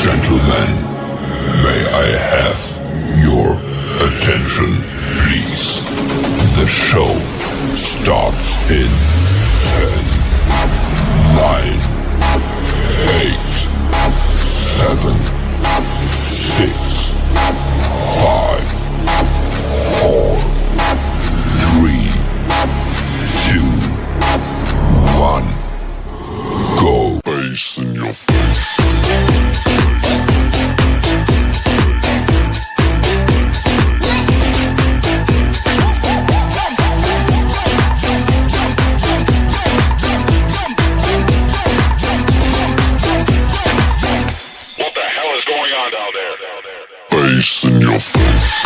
Gentlemen, may I have your attention, please? The show starts in 10, 9, 8, 7, 6, 5, 4, 3, 2, 1. Go. Bass in your face. Bass in your face.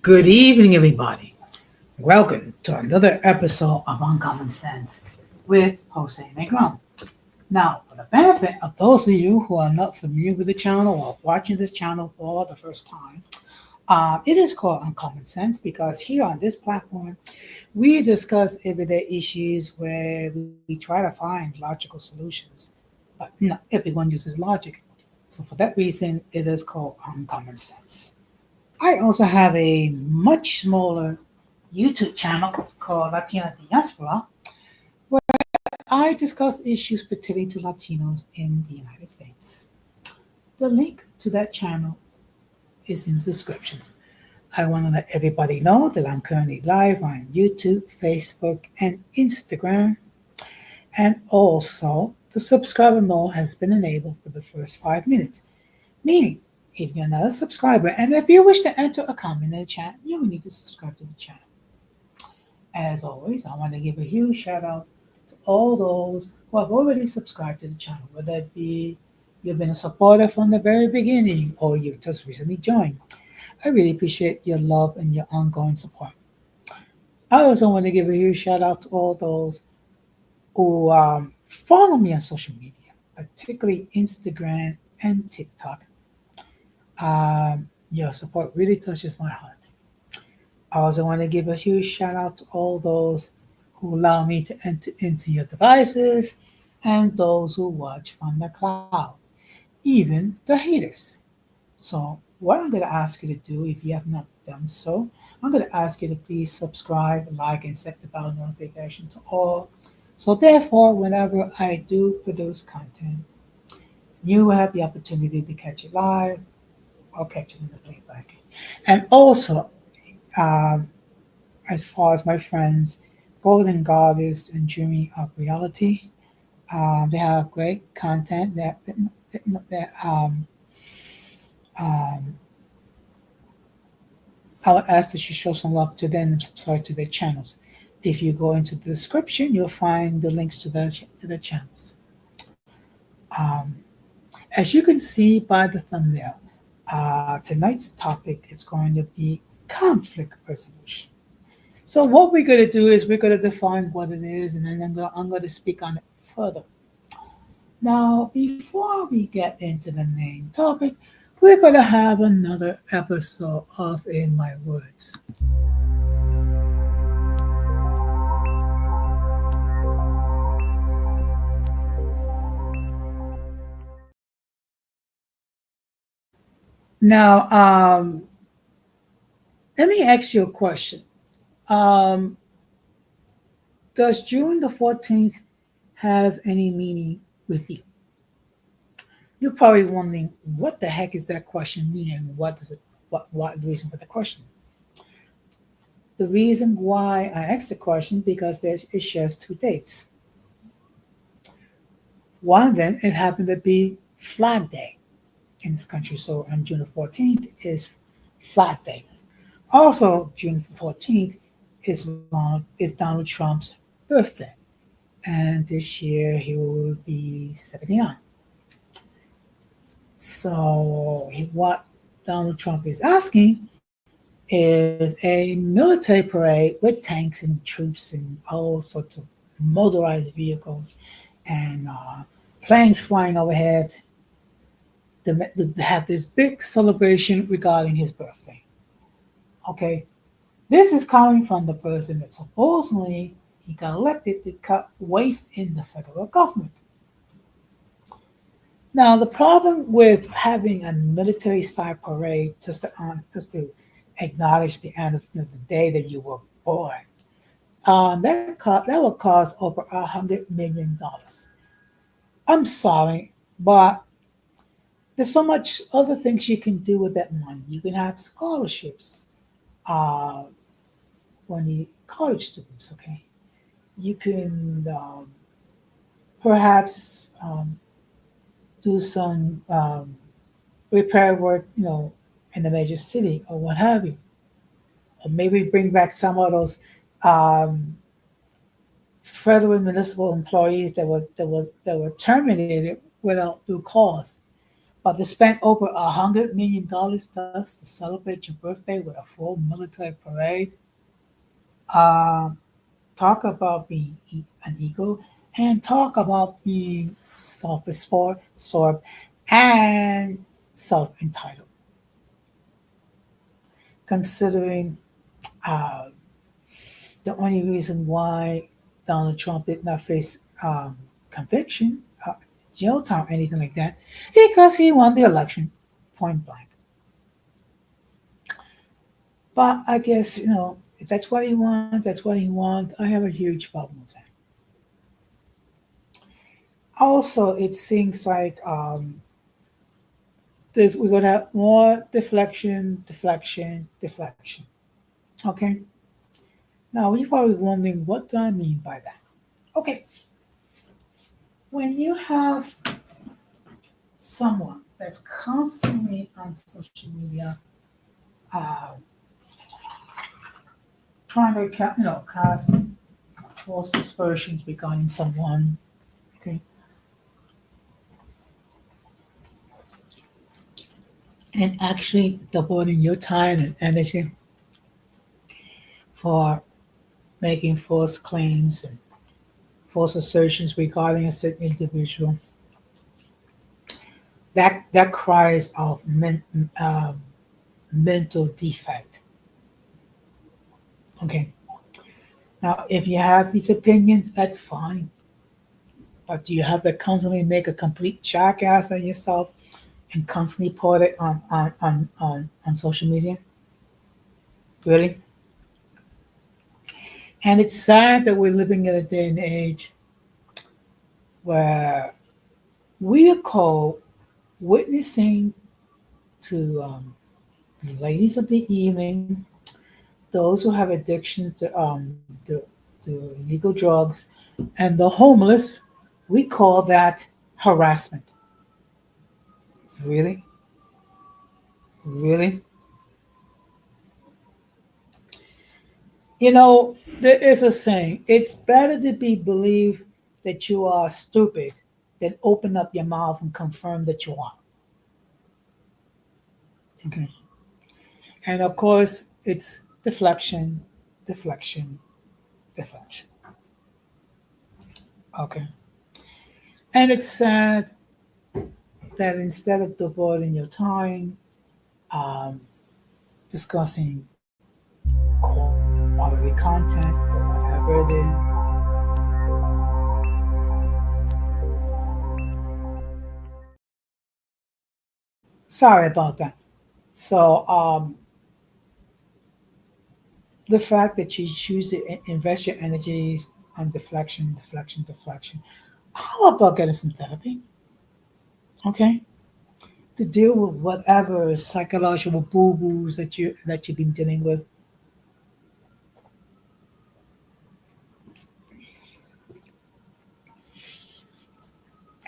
Good evening, everybody. Welcome to another episode of Uncommon Sense with Jose Negron. Now, for the benefit of those of you who are not familiar with the channel or watching this channel for the first time, it is called Uncommon Sense because here on this platform, we discuss everyday issues where we try to find logical solutions. But not everyone uses logic. So for that reason, it is called Uncommon Sense. I also have a much smaller YouTube channel called Latina Diaspora, where I discuss issues pertaining to Latinos in the United States. The link to that channel is in the description. I want to let everybody know that I'm currently live on YouTube, Facebook, and Instagram. And also, the subscriber mode has been enabled for the first 5 minutes, meaning if you're not a subscriber and if you wish to enter a comment in the chat, you will need to subscribe to the channel. As always, I want to give a huge shout out to all those who have already subscribed to the channel, whether it be you've been a supporter from the very beginning or you've just recently joined. I really appreciate your love and your ongoing support. I also want to give a huge shout out to all those who follow me on social media, particularly Instagram and TikTok. Your support really touches my heart. I also want to give a huge shout out to all those who allow me to enter into your devices and those who watch from the clouds, even the haters. So, what I'm going to ask you to do, if you have not done so, I'm going to ask you to please subscribe, like, and set the bell notification to all. So, therefore, whenever I do produce content, you will have the opportunity to catch it live or catch it in the playback. And also, as far as my friends, Golden Goddess and Dreaming of Reality, they have great content that I would ask that you show some love to them and subscribe to their channels. If you go into the description, you'll find the links to the channels. As you can see by the thumbnail, tonight's topic is going to be conflict resolution. So what we're going to do is we're going to define what it is, and then I'm going to speak on it further. Now, before we get into the main topic, we're going to have another episode of In My Words. Now, let me ask you a question. Does June the 14th have any meaning with you? You're probably wondering, what the heck is that question mean, and what the reason for the question? The reason why I asked the question because it shares two dates. One of them, it happened to be Flag Day in this country. So on June the 14th is Flag Day. Also, June 14th is Donald Trump's birthday. And this year he will be 79. So what Donald Trump is asking is a military parade with tanks and troops and all sorts of motorized vehicles and planes flying overhead to have this big celebration regarding his birthday. Okay, this is coming from the person that supposedly he got elected to cut waste in the federal government. Now, the problem with having a military style parade just to acknowledge the end of the day that you were born, that will cost over $100 million. I'm sorry, but there's so much other things you can do with that money. You can have scholarships uh, when you college students. Okay, you can perhaps do some repair work, in a major city or what have you, or maybe bring back some of those um, federal and municipal employees that were terminated without due cause. But to spend over $100 million just to celebrate your birthday with a full military parade, um, talk about being an ego, and talk about being self-absorbed and self-entitled. Considering uh, the only reason why Donald Trump did not face conviction, jail time, anything like that, because he won the election, point blank. But I guess if that's what he wants. That's what he wants. I have a huge problem with that. Also, it seems like we're gonna have more deflection, deflection, deflection. Okay. Now you're probably wondering what do I mean by that? Okay, when you have someone that's constantly on social media, uh, trying to cast false aspersions regarding someone, okay, and actually devoting your time and energy for making false claims and false assertions regarding a certain individual, that cries of mental defect. Okay. Now, if you have these opinions, that's fine. But do you have to constantly make a complete jackass of yourself and constantly put it on social media? Really? And it's sad that we're living in a day and age where we are called witnessing to the ladies of the evening, those who have addictions to illegal drugs, and the homeless. We call that harassment. Really? Really? There is a saying, it's better to be believed that you are stupid than open up your mouth and confirm that you are. Okay. And of course, it's deflection, deflection, deflection. Okay. And it's sad that instead of devoting your time um, discussing quality content or whatever it is, sorry about that. So, the fact that you choose to invest your energies on deflection, deflection, deflection. How about getting some therapy? Okay, to deal with whatever psychological boo boos that you've been dealing with.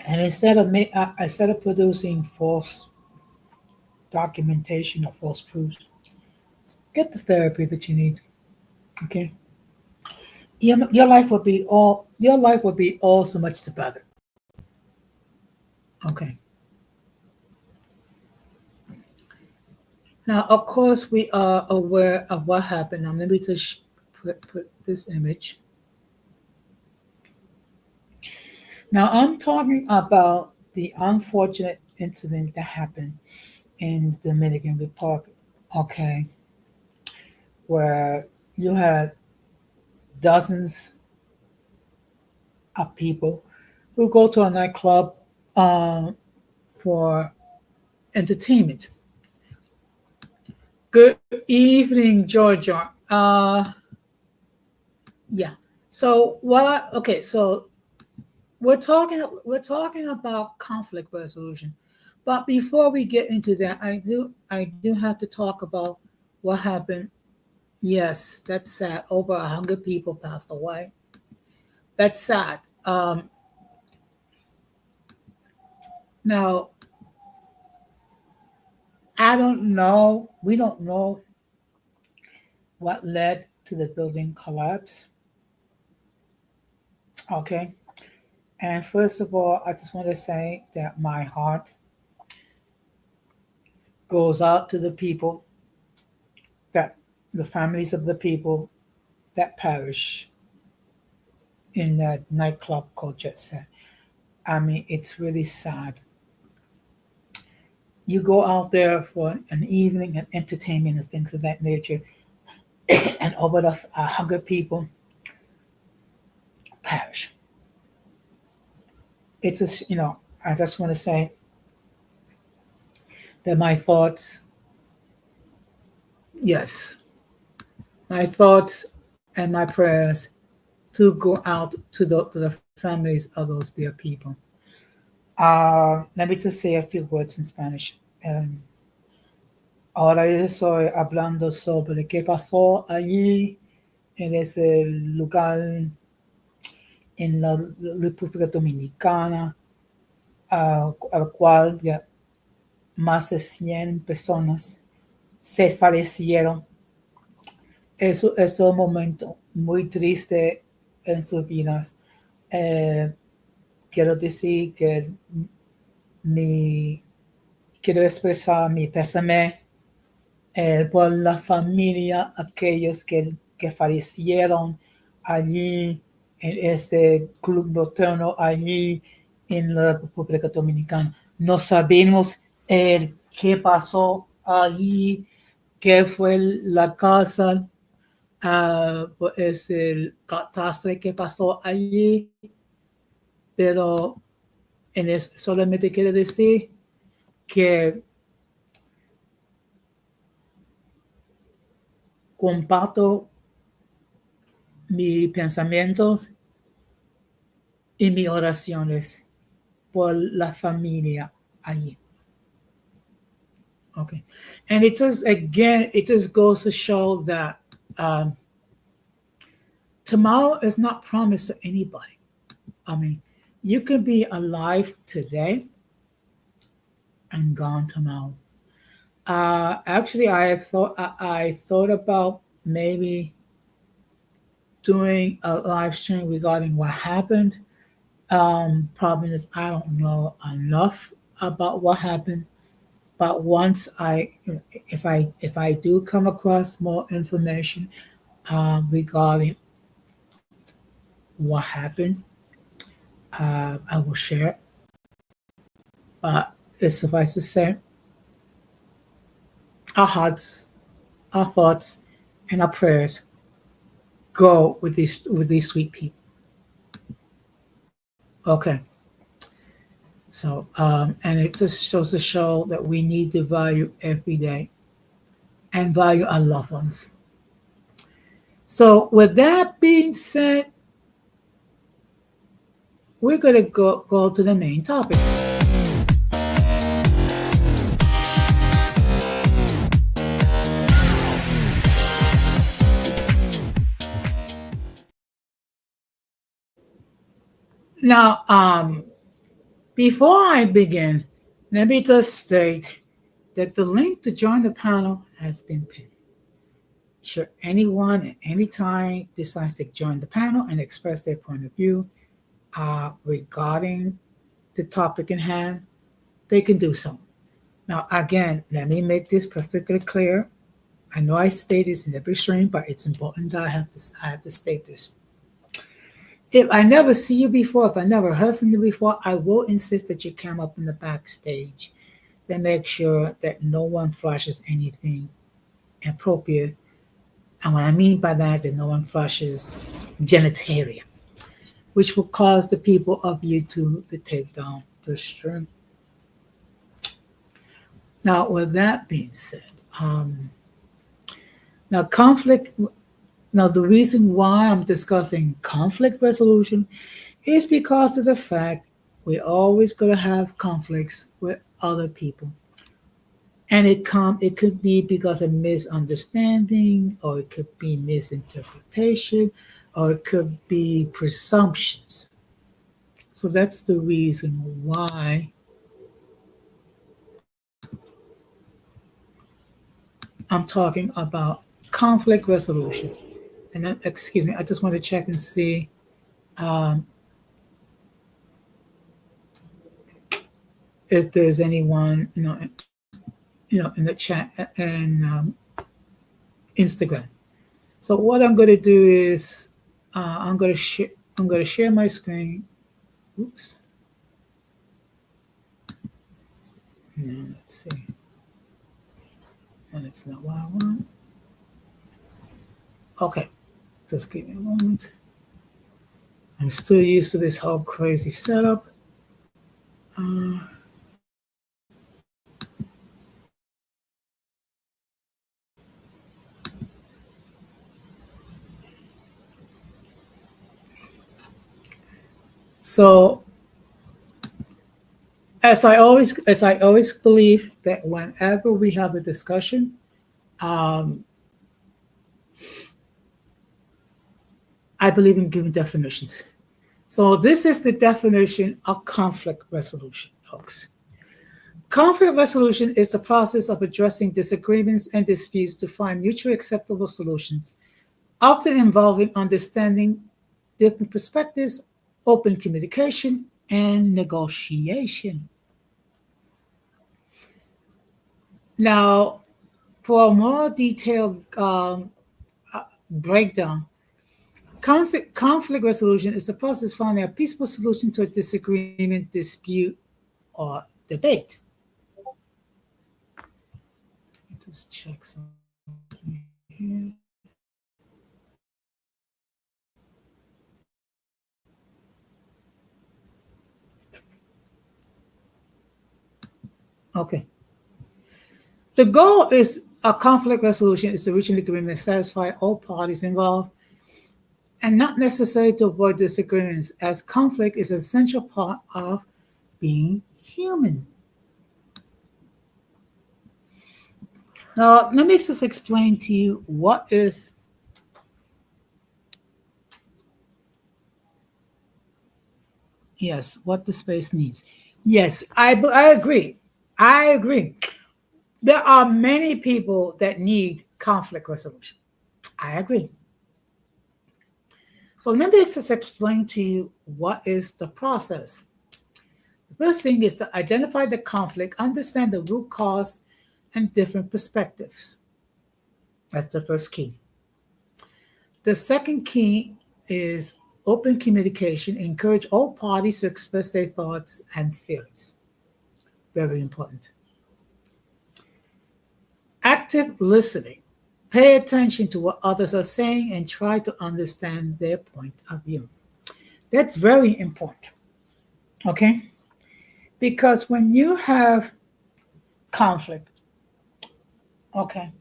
And instead of producing false documentation or false proofs, get the therapy that you need. Okay, your life would be all so much better. Okay. Now, of course, we are aware of what happened. Now, let me just put this image. Now, I'm talking about the unfortunate incident that happened in the Dominican Republic. Okay, where you had dozens of people who go to a nightclub um, for entertainment. Good evening, Georgia. Yeah. So what? Okay. So we're talking about conflict resolution, but before we get into that, I do have to talk about what happened. Yes, that's sad. Over 100 people passed away. That's sad. Now I don't know. We don't know what led to the building collapse. Okay. And first of all, I just want to say that my heart goes out to the people that the families of the people that perish in that nightclub called Jet Set. I mean, it's really sad. You go out there for an evening and entertainment and things of that nature, and over the 100 people perish. It's just, I just want to say that my thoughts, yes, my thoughts and my prayers to go out to the families of those dear people. Let me just say a few words in Spanish. Ahora yo estoy hablando sobre qué pasó allí en ese lugar en la República Dominicana, al cual ya más de 100 personas se fallecieron. Eso es un momento muy triste en sus vidas. Eh, quiero decir que mi, quiero expresar mi pésame por la familia, aquellos que fallecieron allí en este club nocturno, allí en la República Dominicana. No sabemos qué pasó allí, qué fue la causa, pues el catástrofe que pasó allí, pero solamente quiero decir que comparto mis pensamientos y mis oraciones por la familia allí. Okay. And it just goes to show that tomorrow is not promised to anybody. I mean, you can be alive today and gone tomorrow. Actually, I thought about maybe doing a live stream regarding what happened. Problem is, I don't know enough about what happened. But once if I do come across more information regarding what happened, I will share it. But it's suffice to say, our hearts, our thoughts, and our prayers go with these sweet people. Okay. So, and it just shows to show that we need to value every day and value our loved ones. So, with that being said, we're going to go to the main topic. Now, Before I begin, let me just state that the link to join the panel has been pinned. Should anyone at any time decides to join the panel and express their point of view regarding the topic in hand, they can do so. Now, again, let me make this perfectly clear. I know I state this in every stream, but it's important that I have to state this. If I never see you before, if I never heard from you before, I will insist that you come up in the backstage. Then make sure that no one flashes anything inappropriate. And what I mean by that no one flashes genitalia, which will cause the people of YouTube to take down the stream. Now, with that being said, now conflict. Now, the reason why I'm discussing conflict resolution is because of the fact we're always going to have conflicts with other people, and it could be because of misunderstanding, or it could be misinterpretation, or it could be presumptions. So that's the reason why I'm talking about conflict resolution. And then, excuse me, I just want to check and see um, if there's anyone, in the chat and Instagram. So what I'm going to do is I'm going to share my screen. Oops. No, let's see. And it's not what I want. Okay, just give me a moment. I'm still used to this whole crazy setup. So, as I always believe that whenever we have a discussion, um, I believe in giving definitions. So this is the definition of conflict resolution, folks. Conflict resolution is the process of addressing disagreements and disputes to find mutually acceptable solutions, often involving understanding different perspectives, open communication, and negotiation. Now, for a more detailed breakdown, conflict resolution is the process of finding a peaceful solution to a disagreement, dispute, or debate. Just check something here. Okay. The goal is a conflict resolution is to reach an agreement that satisfy all parties involved and not necessary to avoid disagreements, as conflict is an essential part of being human. Now, let me just explain to you what is. Yes, what the space needs. Yes, I agree. I agree. There are many people that need conflict resolution. I agree. So let me just explain to you what is the process. The first thing is to identify the conflict, understand the root cause and different perspectives. That's the first key. The second key is open communication. Encourage all parties to express their thoughts and feelings. Very important. Active listening. Pay attention to what others are saying and try to understand their point of view. That's very important. Okay? Because when you have conflict, okay,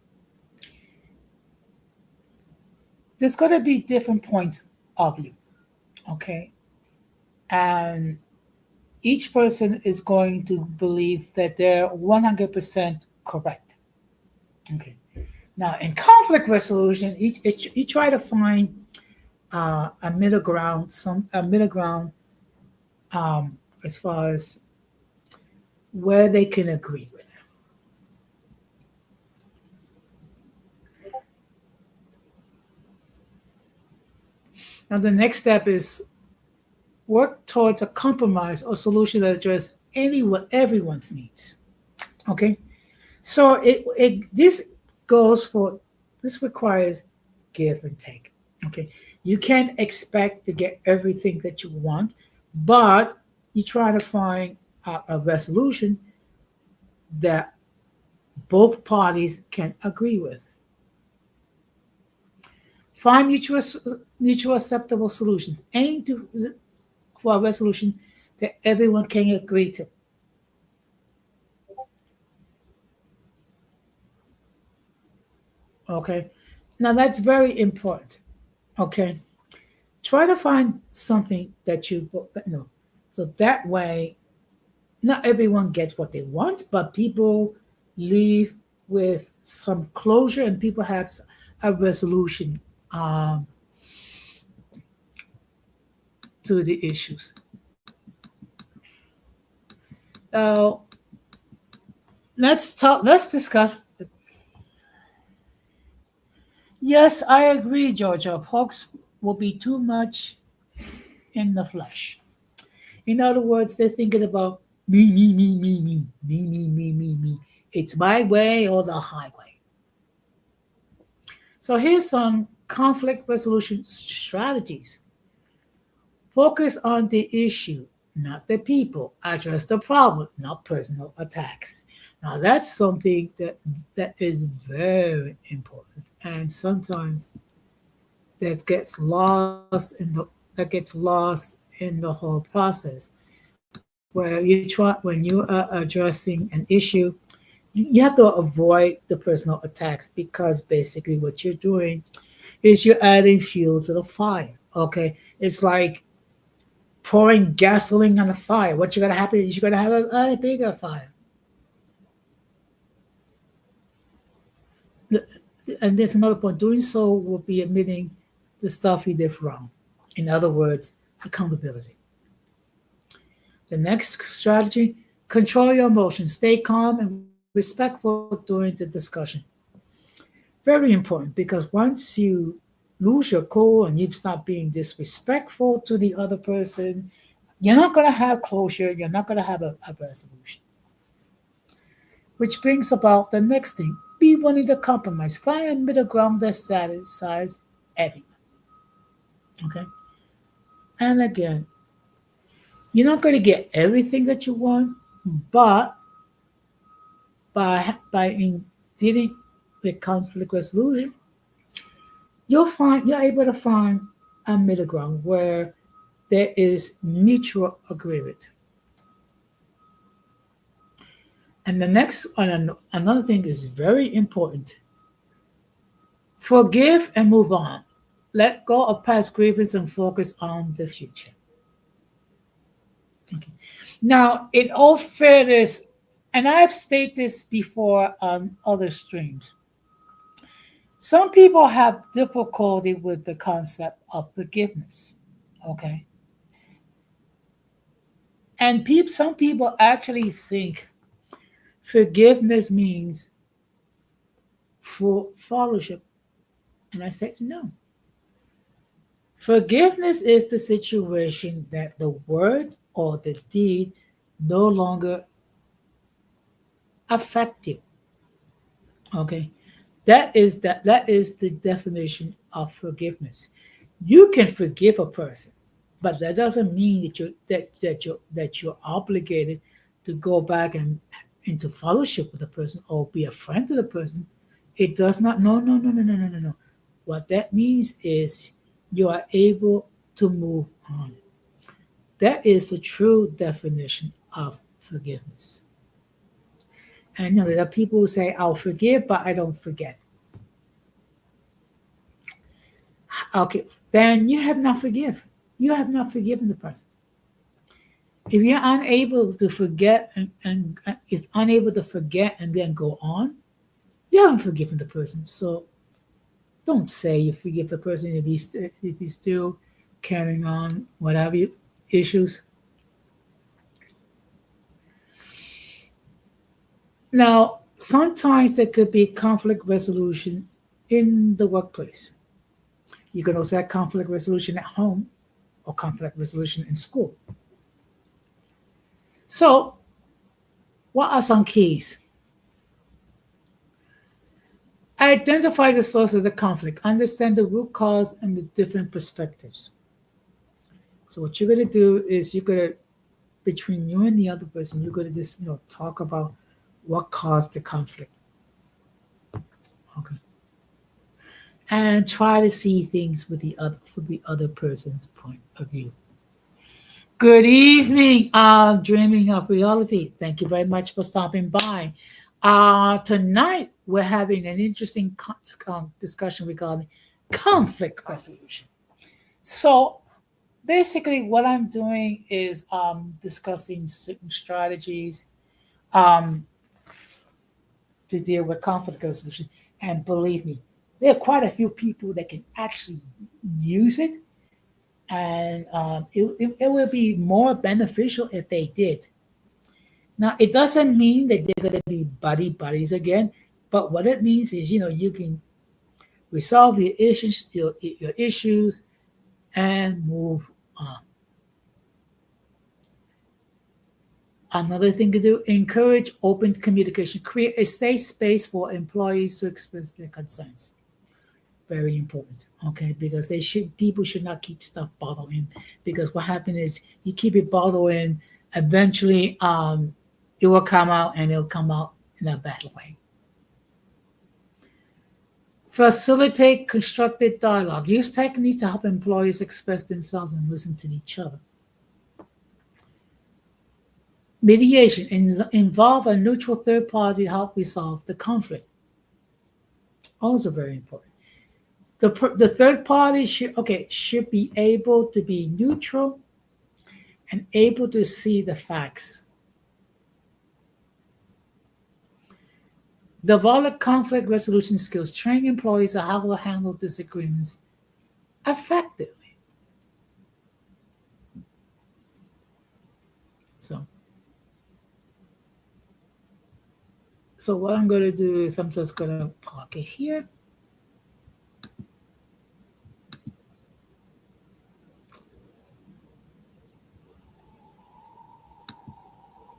there's going to be different points of view. Okay? And each person is going to believe that they're 100% correct. Okay. Now, in conflict resolution, you try to find a middle ground, as far as where they can agree with. Now, the next step is work towards a compromise or solution that addresses everyone's needs. Okay, so this requires give and take. Okay, you can't expect to get everything that you want, but you try to find a resolution that both parties can agree with. Find mutual acceptable solutions. For a resolution that everyone can agree to. Okay, now that's very important. Okay, try to find something that so that way not everyone gets what they want, but people leave with some closure and people have a resolution um, to the issues. Now, let's discuss. Yes, I agree, Georgia. Folks will be too much in the flesh. In other words, they're thinking about me, me, me, me, me, me, me, me, me, me. It's my way or the highway. So here's some conflict resolution strategies. Focus on the issue, not the people. Address the problem, not personal attacks. Now that's something that is very important, and sometimes that gets lost in the whole process. Where when you are addressing an issue, you have to avoid the personal attacks because basically what you're doing is you're adding fuel to the fire. Okay, it's like pouring gasoline on a fire. What's going to happen is you're going to have a bigger fire. And there's another point. Doing so will be admitting the stuff you did wrong. In other words, accountability. The next strategy, control your emotions. Stay calm and respectful during the discussion. Very important because once you lose your cool and you start being disrespectful to the other person, you're not going to have closure. You're not going to have a resolution. Which brings about the next thing. Be willing to compromise. Find a middle ground that satisfies everyone. Okay? And again, you're not going to get everything that you want, but by dealing with conflict resolution, you're able to find a middle ground where there is mutual agreement. And another thing is very important. Forgive and move on. Let go of past grievance and focus on the future. Okay. Now, in all fairness, and I've stated this before on other streams, some people have difficulty with the concept of forgiveness. Okay. And some people actually think forgiveness means full fellowship. And I said, no. Forgiveness is the situation that the word or the deed no longer affect you. Okay. That is the definition of forgiveness. You can forgive a person, but that doesn't mean that you're obligated to go back and into fellowship with the person or be a friend to the person. It does not. No, no, no, no, no, no, no, no. What that means is you are able to move on. That is the true definition of forgiveness. And there are people who say, I'll forgive, but I don't forget. Okay, then you have not forgiven. You have not forgiven the person. If you're unable to forget and if unable to forget and then go on, you haven't forgiven the person. So don't say you forgive the person if he's still carrying on whatever issues. Now, sometimes there could be conflict resolution in the workplace. You can also have conflict resolution at home or conflict resolution in school. So, what are some keys? Identify the source of the conflict, understand the root cause and the different perspectives. So, what you're going to do is you're going to, between you and the other person, you're going to just, talk about what caused the conflict. Okay. And try to see things with the other person's point of view. Good evening, Dreaming of Reality. Thank you very much for stopping by. Tonight, we're having an interesting discussion regarding conflict resolution. So, basically, what I'm doing is discussing certain strategies um, to deal with conflict resolution. And believe me, there are quite a few people that can actually use it, and it will be more beneficial if they did. Now, it doesn't mean that they're going to be buddies again, but what it means is, you can resolve your issues, and move on. Another thing to do: encourage open communication. Create a safe space for employees to express their concerns. Very important, okay? Because people should not keep stuff bottled in. Because what happens is you keep it bottled in, eventually it will come out, and it'll come out in a bad way. Facilitate constructive dialogue. Use techniques to help employees express themselves and listen to each other. Mediation. Involve a neutral third party to help resolve the conflict. Also very important. The third party should be able to be neutral and able to see the facts. Develop conflict resolution skills. Train employees on how to handle disagreements effectively. So what I'm going to do is I'm just going to park it here.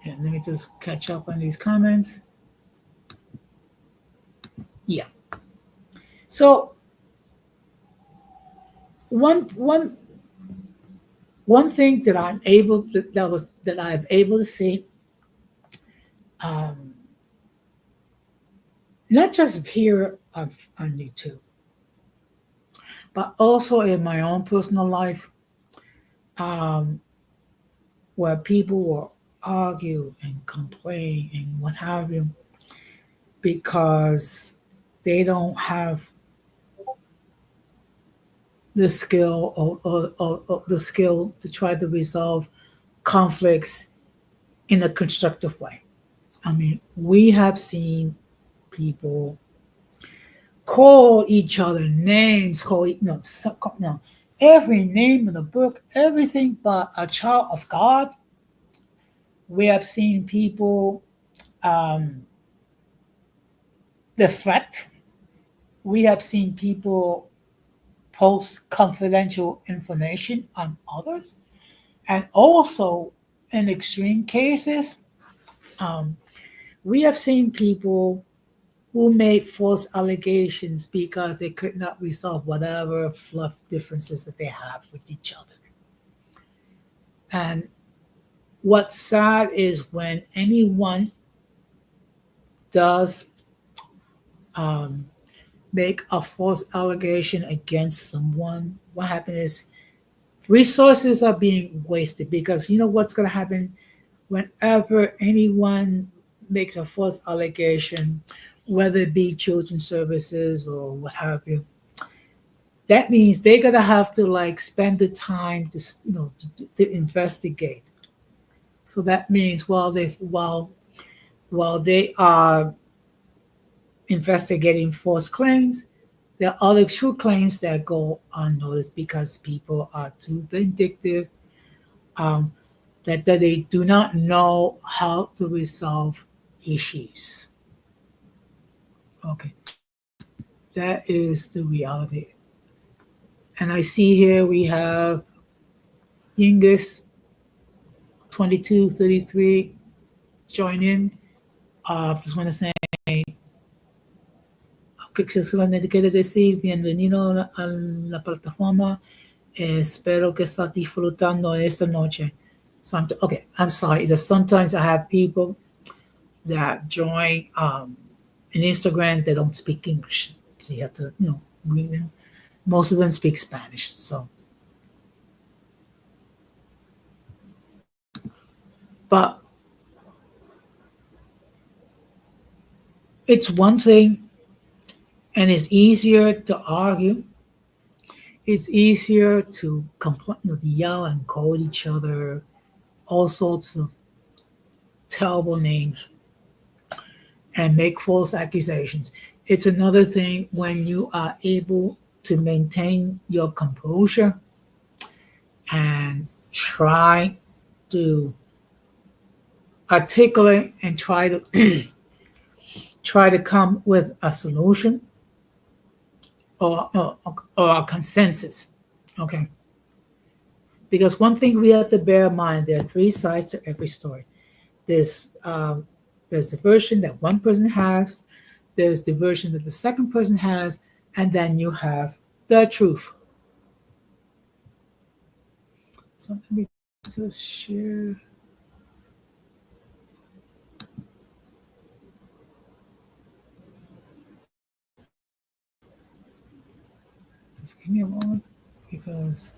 And let me just catch up on these comments. Yeah. So one thing that I'm able to see, not just here on YouTube, but also in my own personal life, where people will argue and complain and what have you, because they don't have the skill or the skill to try to resolve conflicts in a constructive way. I mean, we have seen people call each other names, every name in the book, everything but a child of God. We have seen people deflect. We have seen people post confidential information on others. And also, in extreme cases, we have seen people who made false allegations because they could not resolve whatever fluff differences that they have with each other. And what's sad is when anyone does make a false allegation against someone, what happens is resources are being wasted, because you know what's going to happen whenever anyone makes a false allegation, whether it be children's services or what have you. That means they're going to have to spend the time to investigate. So that means while they are investigating false claims, there are other true claims that go unnoticed because people are too vindictive, that they do not know how to resolve issues. Okay, that is the reality. And I see here we have Yingus 2233 join in. Just want to say que solamente quiero decir bienvenido a la plataforma. Espero que estás disfrutando esta noche. So I'm sorry. It's just sometimes I have people that join in Instagram that don't speak English. So you have to, greet them. Most of them speak Spanish. So, but it's one thing, and it's easier to argue. It's easier to complain, yell and call each other all sorts of terrible names and make false accusations. It's another thing when you are able to maintain your composure and try to articulate and try to try to come with a solution or a consensus. Okay. Because one thing we have to bear in mind, there are three sides to every story. There's the version that one person has, there's the version that the second person has, and then you have the truth. So let me just share. Just give me a moment because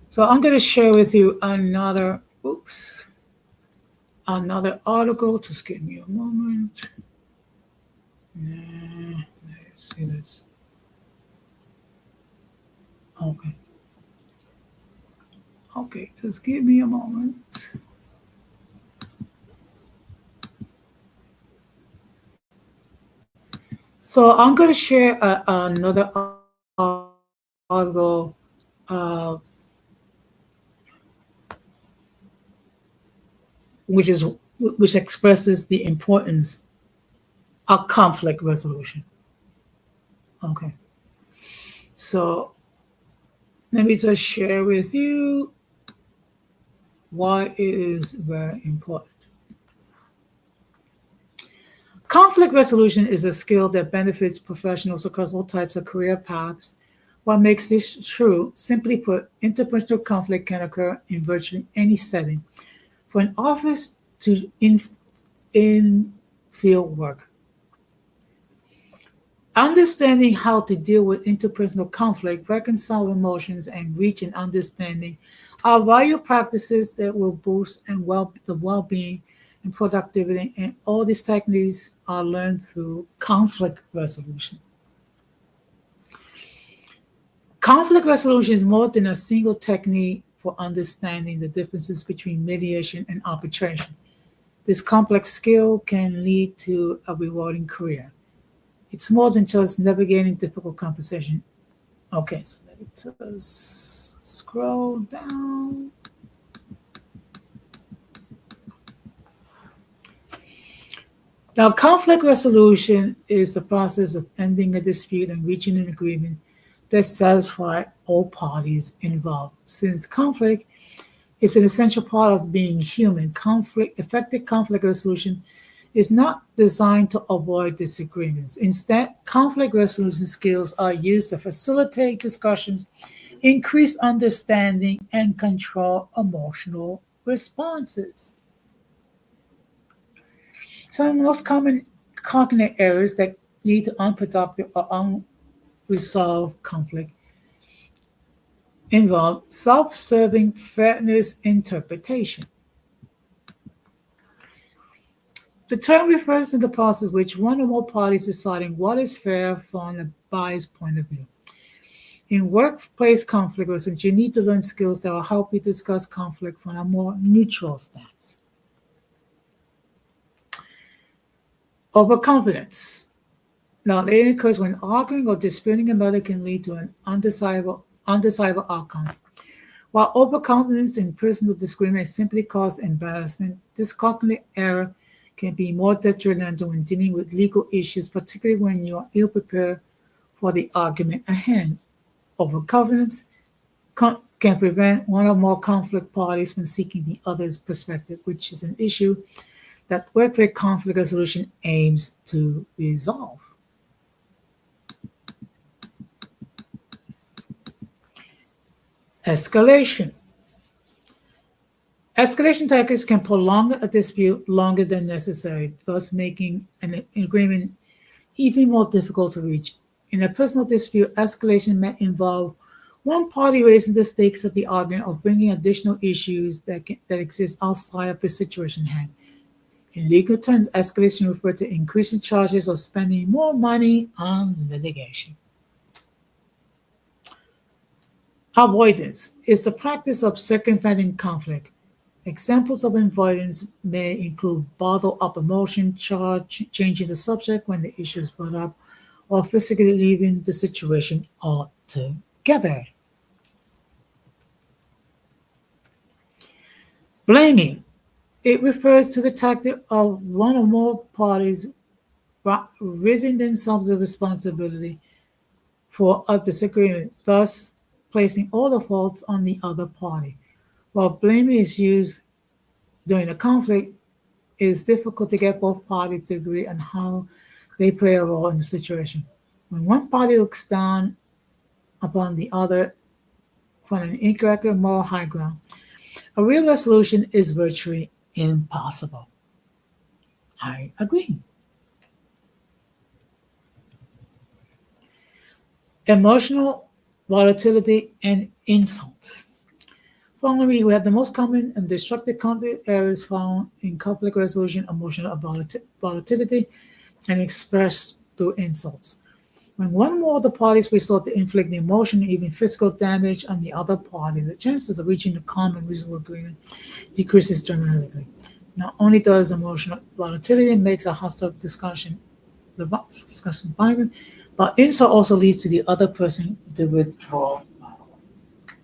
so I'm going to share with you another article. Just give me a moment. Let's see this. Okay, just give me a moment. So I'm going to share another article which expresses the importance of conflict resolution. Okay. So let me just share with you why it is very important. Conflict resolution is a skill that benefits professionals across all types of career paths. What makes this true? Simply put, interpersonal conflict can occur in virtually any setting, from office to in field work. Understanding how to deal with interpersonal conflict, reconcile emotions, and reach an understanding are valuable practices that will boost the well-being and productivity, and all these techniques are learned through conflict resolution. Conflict resolution is more than a single technique for understanding the differences between mediation and arbitration. This complex skill can lead to a rewarding career. It's more than just navigating difficult conversation. Okay, so let me just scroll down. Now, conflict resolution is the process of ending a dispute and reaching an agreement that satisfies all parties involved. Since conflict is an essential part of being human, effective conflict resolution is not designed to avoid disagreements. Instead, conflict resolution skills are used to facilitate discussions, increase understanding, and control emotional responses. Some of the most common cognitive errors that lead to unproductive or unresolved conflict involve self-serving fairness interpretation. The term refers to the process in which one or more parties deciding what is fair from a biased point of view. In workplace conflict resolution, you need to learn skills that will help you discuss conflict from a more neutral stance. Overconfidence. Now, it occurs when arguing or disputing a matter can lead to an undesirable outcome. While overconfidence in personal disagreement simply cause embarrassment, this cognitive error can be more detrimental when dealing with legal issues, particularly when you are ill prepared for the argument at hand. Overconfidence can prevent one or more conflict parties from seeking the other's perspective, which is an issue that workplace conflict resolution aims to resolve. Escalation. Escalation tactics can prolong a dispute longer than necessary, thus making an agreement even more difficult to reach. In a personal dispute, escalation may involve one party raising the stakes of the argument or bringing additional issues that exist outside of the situation at hand. In legal terms, escalation refers to increasing charges or spending more money on litigation. Avoidance is the practice of circumventing conflict. Examples of avoidance may include bottle up emotion, changing the subject when the issue is brought up, or physically leaving the situation altogether. Blaming. It refers to the tactic of one or more parties ridding themselves of responsibility for a disagreement, thus placing all the faults on the other party. While blaming is used during a conflict, it is difficult to get both parties to agree on how they play a role in the situation. When one party looks down upon the other from an incorrect or moral high ground, a real resolution is virtually impossible. I agree. Emotional volatility and insults. Finally, we have the most common and destructive conflict areas found in conflict resolution: emotional volatility and expressed through insults. When one or more of the parties resort to inflicting emotional, even physical damage on the other party, the chances of reaching a common reasonable agreement decreases dramatically. Not only does emotional volatility makes a hostile discussion environment, but insult also leads to the other person to withdraw.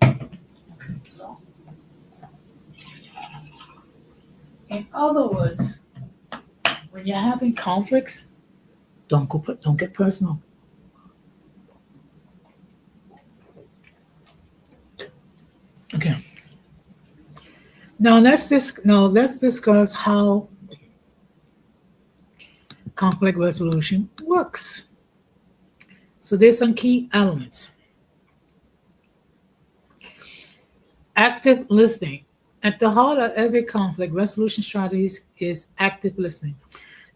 Okay, so in other words, when you're having conflicts, don't get personal. Okay. Now let's discuss how conflict resolution works. So there's some key elements. Active listening. At the heart of every conflict resolution strategies is active listening.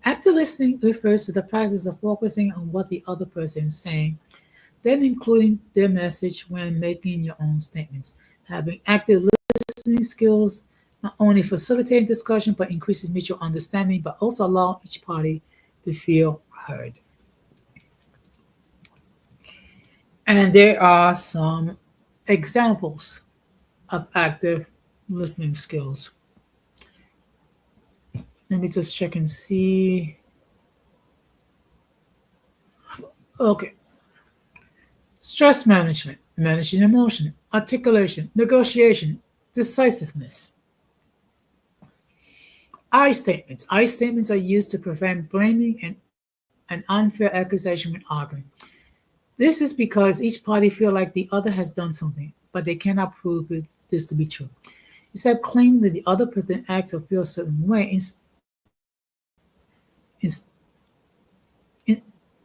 Active listening refers to the practice of focusing on what the other person is saying, then including their message when making your own statements. Having active listening skills not only facilitate discussion but increases mutual understanding, but also allow each party to feel heard. And there are some examples of active listening skills. Let me just check and see. Okay. Stress management, managing emotion, articulation, negotiation, decisiveness. I statements. I statements are used to prevent blaming and an unfair accusation when arguing. This is because each party feels like the other has done something, but they cannot prove this to be true. Instead of claiming that the other person acts or feels a certain way,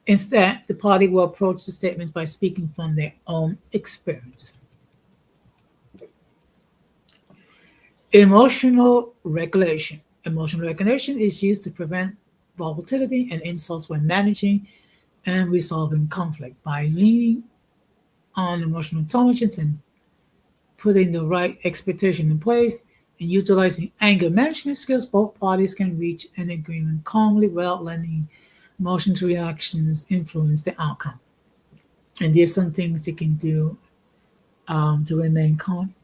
instead, the party will approach the statements by speaking from their own experience. Emotional regulation. Emotional regulation is used to prevent volatility and insults when managing and resolving conflict. By leaning on emotional intelligence and putting the right expectation in place and utilizing anger management skills, both parties can reach an agreement calmly without letting emotions reactions influence the outcome. And there's some things you can do to remain calm,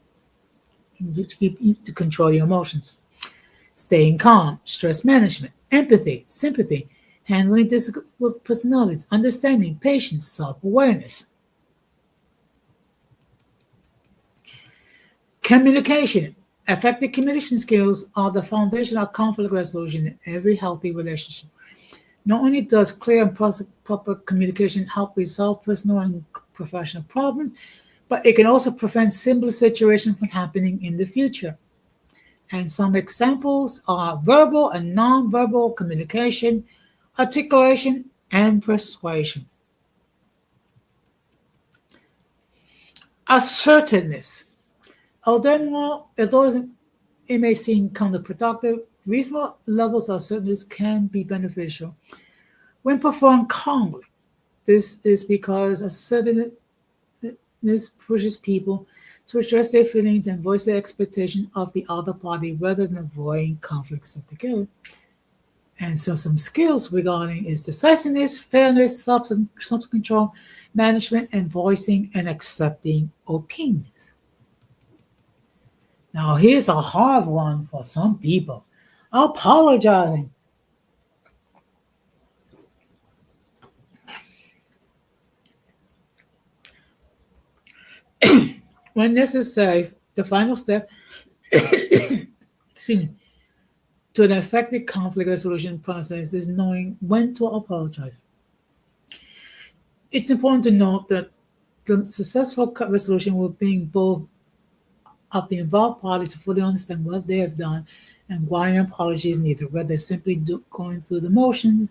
to control your emotions. Staying calm, stress management, empathy, sympathy. handling difficult personalities, understanding, patience, self-awareness. Communication. Effective communication skills are the foundation of conflict resolution in every healthy relationship. Not only does clear and proper communication help resolve personal and professional problems, but it can also prevent similar situations from happening in the future. And some examples are verbal and nonverbal communication, articulation, and persuasion. Assertiveness. Although it may seem counterproductive, reasonable levels of assertiveness can be beneficial when performed calmly. This is because assertiveness pushes people to address their feelings and voice their expectation of the other party rather than avoiding conflicts altogether. And so some skills regarding is decisiveness, fairness, self-control, management, and voicing and accepting opinions. Now here's a hard one for some people. Apologizing. When necessary, the final step excuse me, to an effective conflict resolution process is knowing when to apologize. It's important to note that the successful resolution will bring both of the involved parties to fully understand what they have done and why an apology is needed, rather than simply going through the motions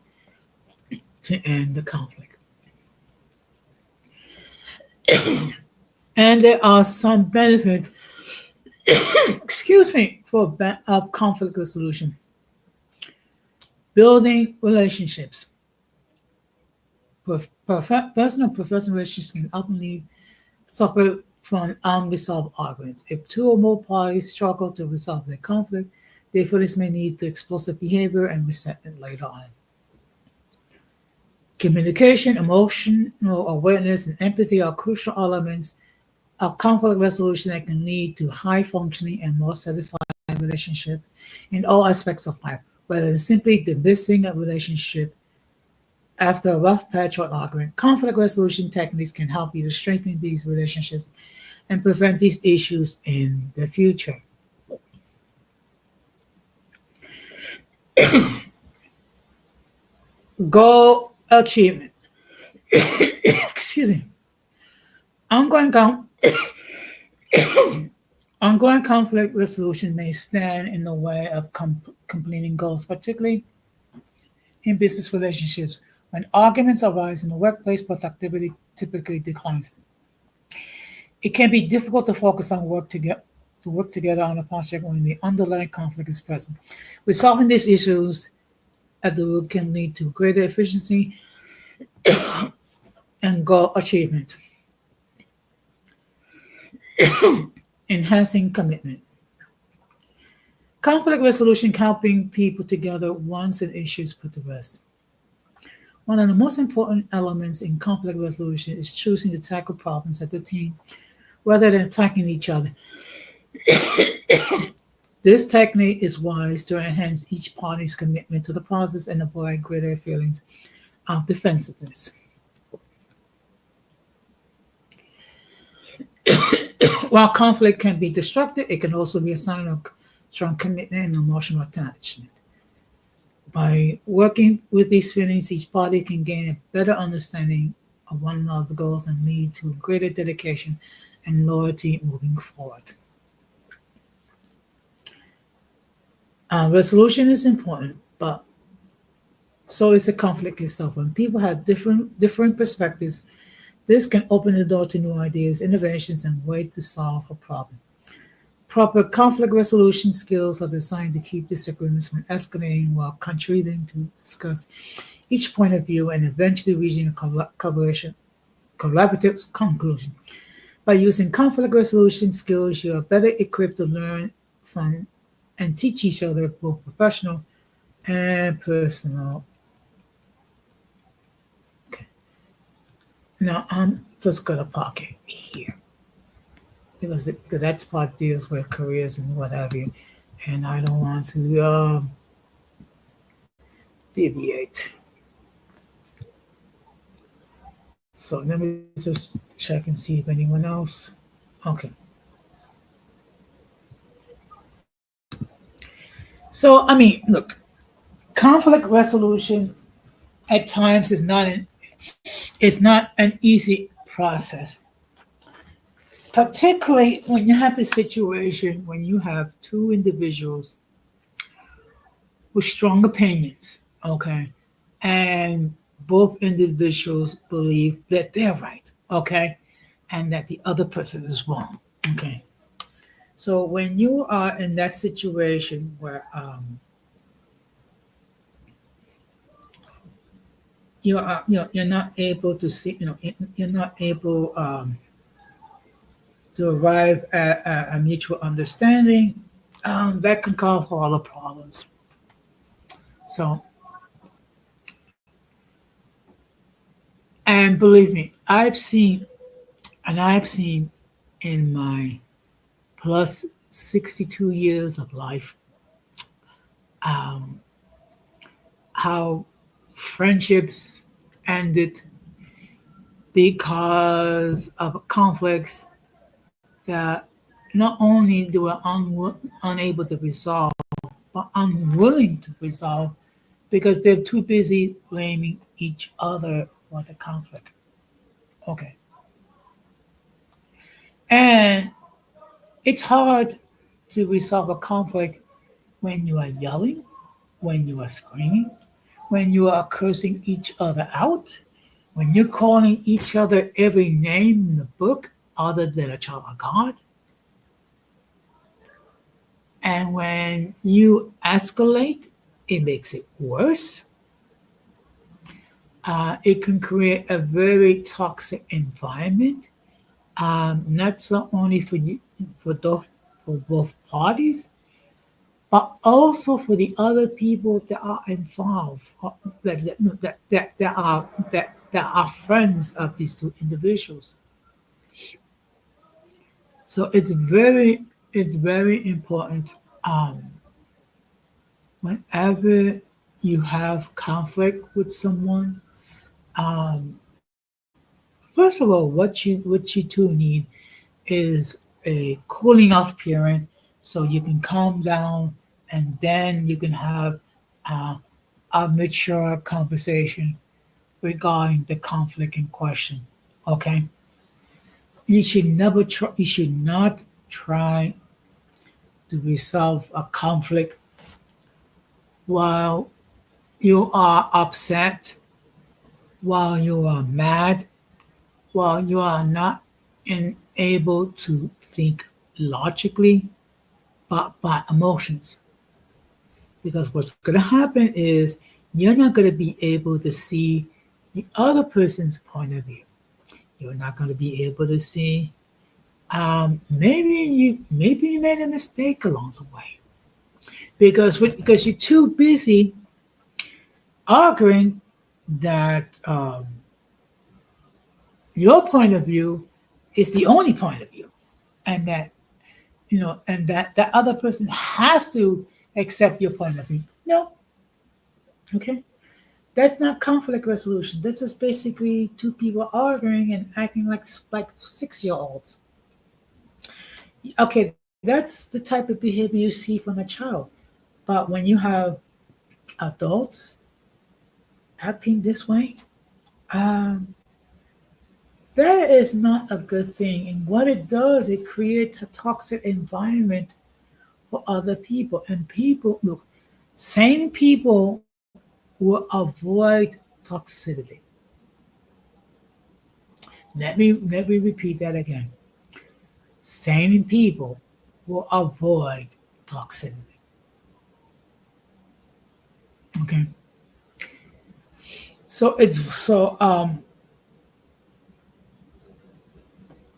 to end the conflict. And there are some benefits, excuse me, for conflict resolution. Building relationships. Personal and professional relationships can often suffer from unresolved arguments. If two or more parties struggle to resolve their conflict, their feelings may lead to explosive behavior and resentment later on. Communication, emotional awareness, and empathy are crucial elements of conflict resolution that can lead to high functioning and more satisfying relationships in all aspects of life, rather than simply dismissing a relationship after a rough patch or argument. Conflict resolution techniques can help you to strengthen these relationships and prevent these issues in the future. Goal achievement. Excuse me. Ongoing conflict resolution may stand in the way of completing goals, particularly in business relationships. When arguments arise in the workplace, productivity typically declines. It can be difficult to focus on work together on a project when the underlying conflict is present. Resolving these issues at the root can lead to greater efficiency and goal achievement. Enhancing commitment. Conflict resolution helping people together once an issue is put to rest. One of the most important elements in conflict resolution is choosing to tackle problems as a team rather than attacking each other. This technique is wise to enhance each party's commitment to the process and avoid greater feelings of defensiveness. While conflict can be destructive, it can also be a sign of strong commitment and emotional attachment. By working with these feelings, each party can gain a better understanding of one another's goals and lead to greater dedication and loyalty moving forward. Resolution is important, but so is the conflict itself. When people have different perspectives, this can open the door to new ideas, innovations, and ways to solve a problem. Proper conflict resolution skills are designed to keep disagreements from escalating while contributing to discuss each point of view and eventually reaching a collaborative conclusion. By using conflict resolution skills, you are better equipped to learn from and teach each other both professional and personal. Okay. Now I'm just gonna park it here because that part deals with careers and what have you, and I don't want to deviate. So let me just check and see if anyone else. Okay. So I mean, look, conflict resolution at times is not an easy process, particularly when you have the situation when you have two individuals with strong opinions, okay, and both individuals believe that they're right, okay, and that the other person is wrong, okay. So when you are in that situation where you're not able to see, you're not able to arrive at a mutual understanding, that can cause a lot of problems. So, and believe me, I've seen in my plus 62 years of life, um, how friendships ended because of conflicts that not only they were unable to resolve, but unwilling to resolve because they're too busy blaming each other for the conflict. Okay. And it's hard to resolve a conflict when you are yelling, when you are screaming, when you are cursing each other out, when you're calling each other every name in the book other than a child of God, and when you escalate, it makes it worse. It can create a very toxic environment, not so only for those, for both parties, but also for the other people that are involved, that are friends of these two individuals. So it's very important, um, whenever you have conflict with someone. Um, First of all, what you two need is a cooling off period so you can calm down, and then you can have uh, a mature conversation regarding the conflict in question. Okay, you should not try to resolve a conflict while you are upset, while you are mad, while you are not able to think logically, but by emotions. Because what's going to happen is you're not going to be able to see the other person's point of view. You're not going to be able to see, maybe you made a mistake along the way because you're too busy arguing that your point of view is the only point of view, and that and that other person has to accept your point of view. No, okay, that's not conflict resolution. That's just basically two people arguing and acting like 6 year olds. Okay, that's the type of behavior you see from a child. But when you have adults acting this way, um, that is not a good thing. And what it does, it creates a toxic environment for other people. And people, look, sane people will avoid toxicity. Let me repeat that again. Sane people will avoid toxicity. Okay. So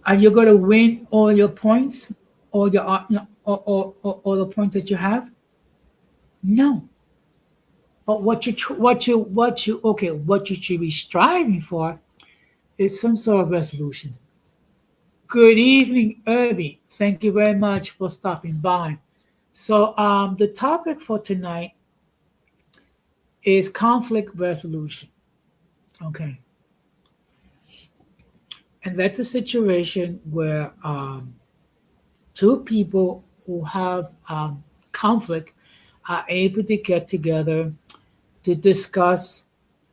are you going to win all your points, all your all the points that you have? No. But what you should be striving for is some sort of resolution. Good evening, Irby. Thank you very much for stopping by. So the topic for tonight is conflict resolution. Okay. And that's a situation where two people who have conflict are able to get together to discuss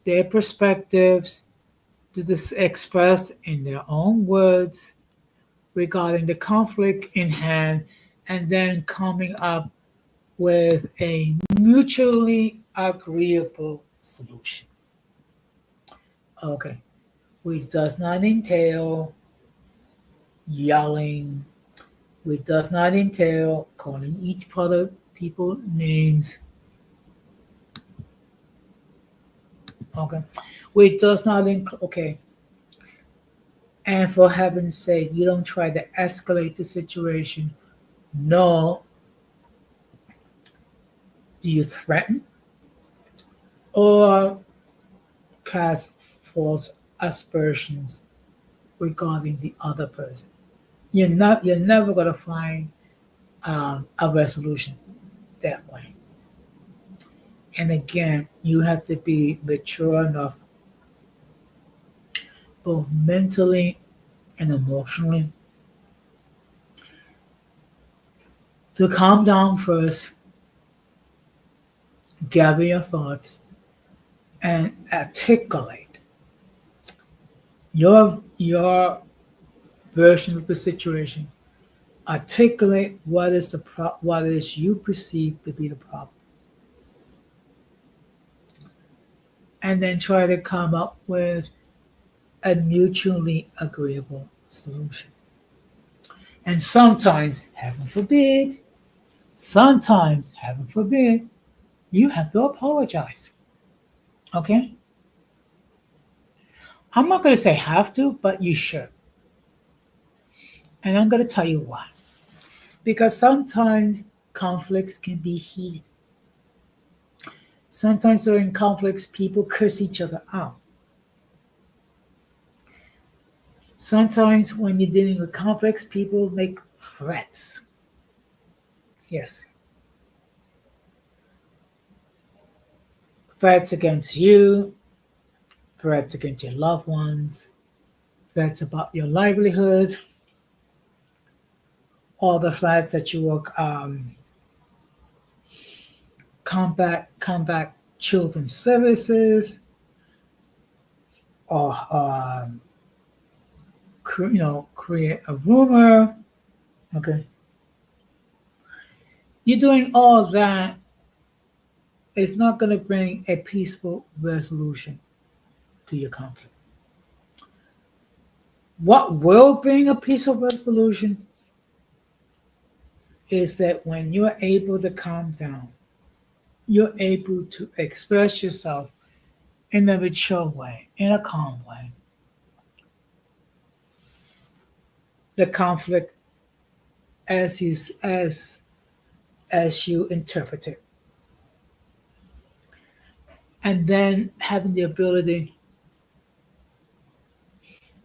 their perspectives, to express in their own words regarding the conflict in hand, and then coming up with a mutually agreeable solution. Okay, which does not entail yelling, which does not entail calling each other people names. Okay, which does not okay. And for heaven's sake, you don't try to escalate the situation. No, do you threaten or cast false aspersions regarding the other person? You're never gonna find a resolution that way. And again, you have to be mature enough, both mentally and emotionally, to calm down first, gather your thoughts, and articulate your version of the situation. Articulate what is you perceive to be the problem, and then try to come up with a mutually agreeable solution. And sometimes, heaven forbid, you have to apologize. Okay? I'm not going to say have to, but you should. And I'm going to tell you why. Because sometimes conflicts can be heated. Sometimes during conflicts, people curse each other out. Sometimes when you're dealing with conflicts, people make threats. Yes. Threats against you, threats against your loved ones, threats about your livelihood, or the fact that you will combat children's services, or create a rumor. Okay, you're doing all that is not going to bring a peaceful resolution to your conflict. What will bring a peaceful resolution is that when you're able to calm down, you're able to express yourself in a mature way, in a calm way. The conflict as you as you interpret it, and then having the ability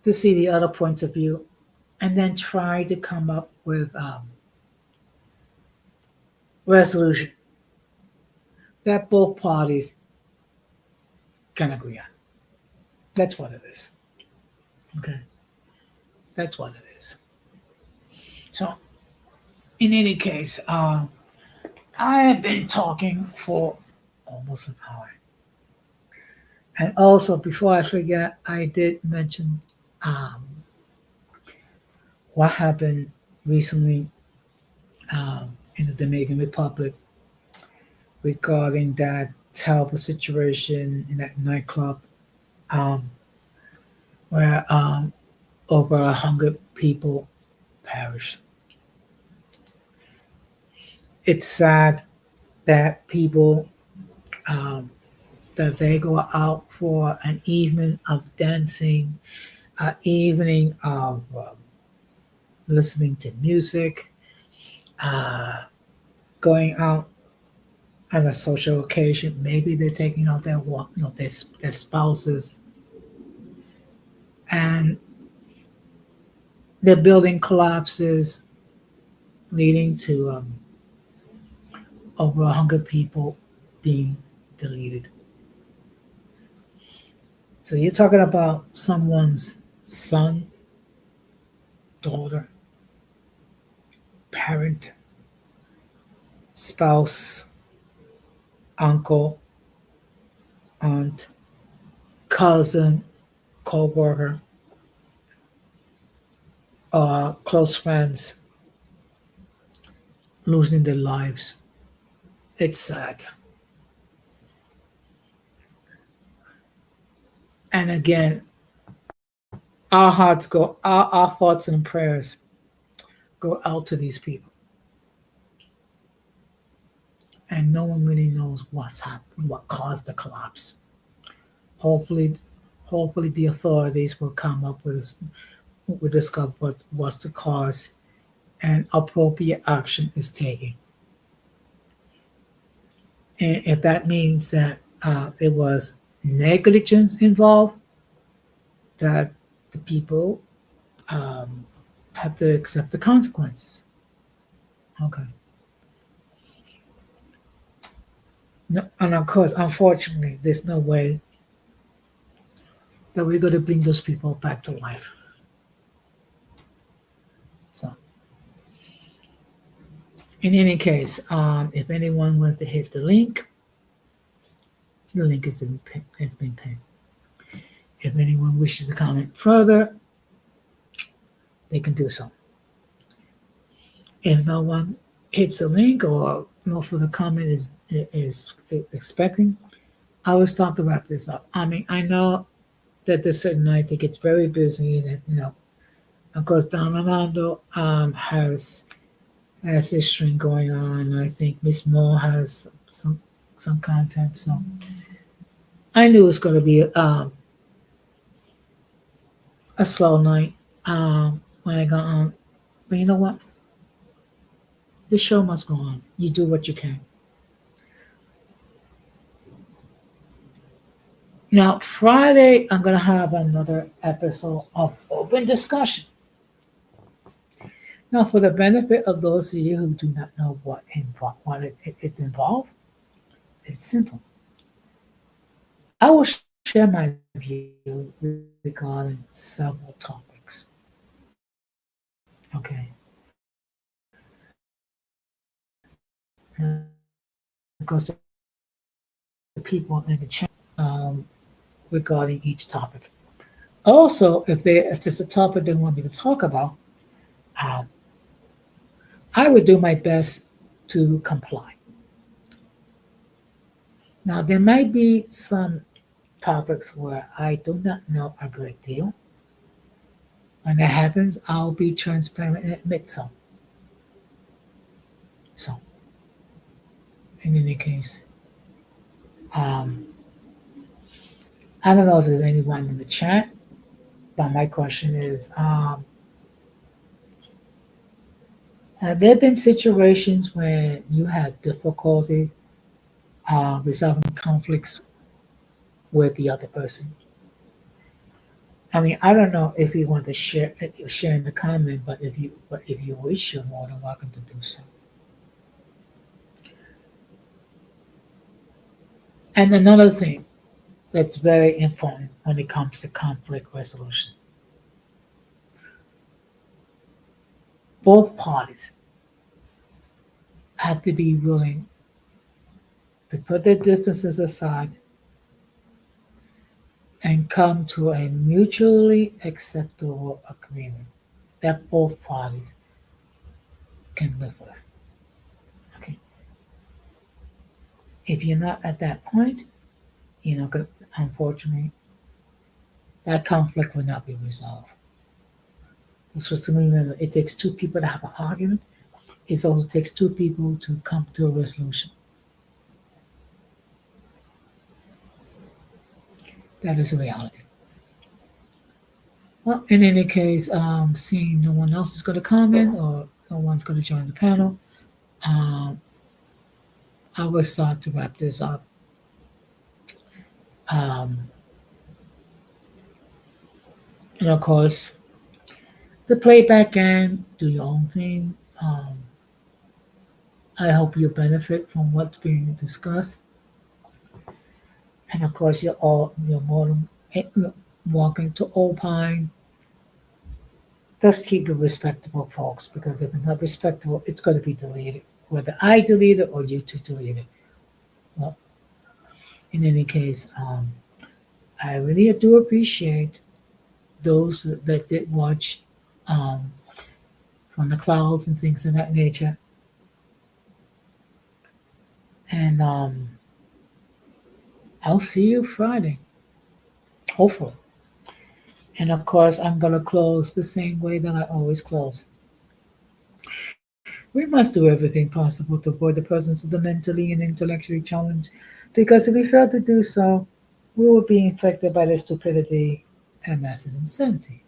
to see the other points of view, and then try to come up with resolution that both parties can agree on. That's what it is. Okay, that's what it is. So, in any case, I have been talking for almost an hour. And also, before I forget, I did mention um, what happened recently in the Dominican Republic regarding that terrible situation in that nightclub um, where over 100 people perished. It's sad that people um, that they go out for an evening of dancing, an evening of listening to music, uh, going out on a social occasion. Maybe they're taking out their spouses, and their building collapses, leading to over 100 people being deleted. So you're talking about someone's son, daughter, parent, spouse, uncle, aunt, cousin, co-worker, close friends losing their lives. It's sad. And again, our thoughts and prayers go out to these people. And no one really knows what's happened, what caused the collapse. Hopefully, hopefully the authorities will come up with will discover what's the cause and appropriate action is taken. And if that means that it was negligence involved, that the people um, have to accept the consequences. Okay. No, and of course, unfortunately, there's no way that we're going to bring those people back to life. So, in any case, if anyone wants to hit the link has been pinned. If anyone wishes to comment further, they can do so. If no one hits the link or no further comment is expecting, I will start to wrap this up. I mean, I know that there's certain nights it gets very busy, and of course, Don Armando has this string going on. I think Miss Moore has some content, so I knew it was going to be a slow night when I got on. But you know what? The show must go on. You do what you can. Now, Friday, I'm going to have another episode of Open Discussion. Now, for the benefit of those of you who do not know it's involved, it's simple. I will share my view regarding several topics. Okay. Because the people in the chat regarding each topic. Also, if it's a topic they want me to talk about, um, I would do my best to comply. Now, there might be some topics where I do not know a great deal. When that happens, I'll be transparent and admit so. So, in any case, um, I don't know if there's anyone in the chat, but my question is, have there been situations where you had difficulty resolving conflicts with the other person? I mean, I don't know if you want to share in the comment, but if you wish, you're more than welcome to do so. And another thing that's very important when it comes to conflict resolution, both parties have to be willing to put their differences aside and come to a mutually acceptable agreement that both parties can live with. Okay. If you're not at that point, unfortunately, that conflict will not be resolved. This was to remember, it takes two people to have an argument. It also takes two people to come to a resolution. That is a reality. Well, in any case, seeing no one else is going to comment or no one's going to join the panel, um, I will start to wrap this up. Um, and of course, the playback game, do your own thing. I hope you benefit from what's being discussed. And of course, you're more than welcome to opine Just keep it respectable, folks, because if it's not respectable, it's going to be deleted. Whether I delete it or you two delete it. Well, in any case, I really do appreciate those that did watch um, from the clouds and things of that nature. And I'll see you Friday, hopefully. And of course, I'm going to close the same way that I always close. We must do everything possible to avoid the presence of the mentally and intellectually challenged, because if we fail to do so, we will be infected by the stupidity and massive insanity.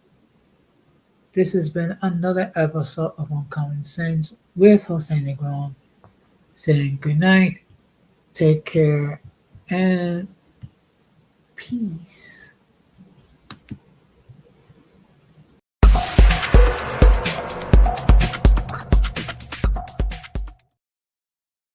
This has been another episode of Uncommon Sense with Jose Negron, saying good night, take care, and peace.